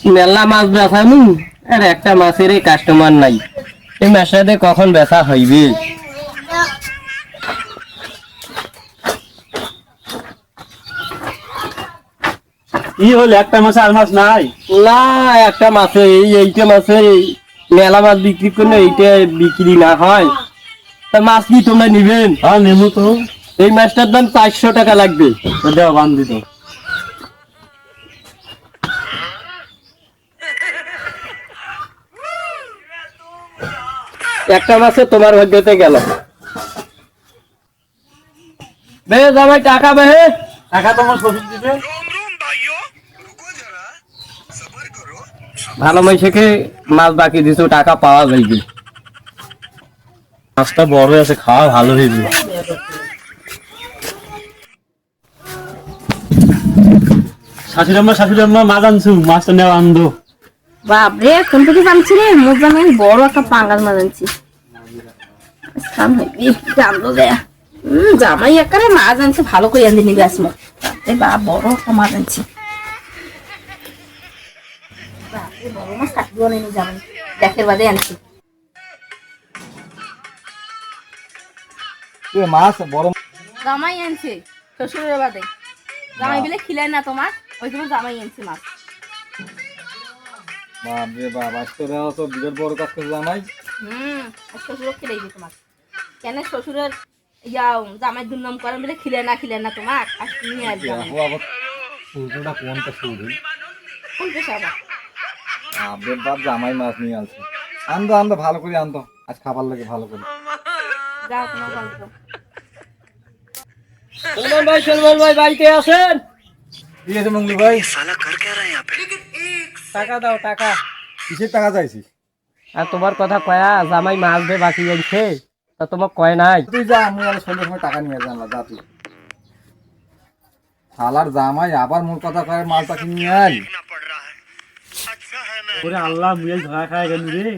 মেলা মাছ বেচামু আর একটা মাছের কাস্টমার নাই। এই মাছটাতে কখন বেচা হইবে? কি হল, একটা মাছ আর মাছ নাই? না, একটা মাছে এইটা মাছে মেলা মাছ বিক্রি করলে এইটা বিক্রি না হয়। তা মাছ কি তোমরা নিবেন? হ্যাঁ নেবো তো। এই মাছটার দাম 400 টাকা লাগবে। তো দেও বান্ধি তো। একটা মাছে তোমার ভাগ্যতে গেল। বে জামাই টাকা বেহে। টাকা তোমার শ্বশুর দিবে। ভালো মাইসেকে মাছ বাকি দিছো, টাকা পাওয়া যাইবে। মাছটা বড় আছে, খাওয়া ভালো হইবে। শাশুড়ি আম্মা মাছ আনছু, মাছটা নেওয়া আনবো। বাপরে, কোন থেকে জানছি রে? মুখ জানি আমি বড় একটা পাঙ্গাস মাছ আনছি। জামাই একারে মাছ আনছে, ভালো করে আনতে নিবে আসমো। বাপ, বড় একটা মাছ আনছি। বাপরে, বড় মাছ কাটবো না জামাই, দেখের বাদে আনছি। মাছ বড় জামাই আনছে শ্বশুরের বাদে। জামাই বলে খিলাই না তোমার, ওই জন্য জামাই আনছে মাছ। বাপরে বাপ, আজকে তো বিরাট বড় কাজ করে জামাই। শ্বশুর খিলাই দিই তোমার। কেন শ্বশুরের জামাই দুর্নাম করেন বলে খিলে না তোমার, আর তুমি আর জামাই সূর্যটা কোনটা সূর্য? কোন পেশা আবার? বাপরে বাপ, জামাই মাছ নিয়ে আসছে। আনতো আনতো, ভালো করে আনতো, আজ খাবার লাগে ভালো করে। যাও তোমার গল্প। সলমান ভাই বাড়িতে আছেন? ঠিক আছে মঙ্গলু ভাই। টাকা দাও, টাকা। কিসের টাকা চাইছিস? আর তোমার কথা কয়া জামাই মাছ দে বাকি আনছে, তা তোমার কয় নাই? তুই যা, আমি আর সন্ধ্যের সময় টাকা নিয়ে যাবো, যা তুই। শালার জামাই আবার মোর কথা কয়, মালটা কিনে আয়। ওরে আল্লাহ, মুই ধরা খায় গেল রে।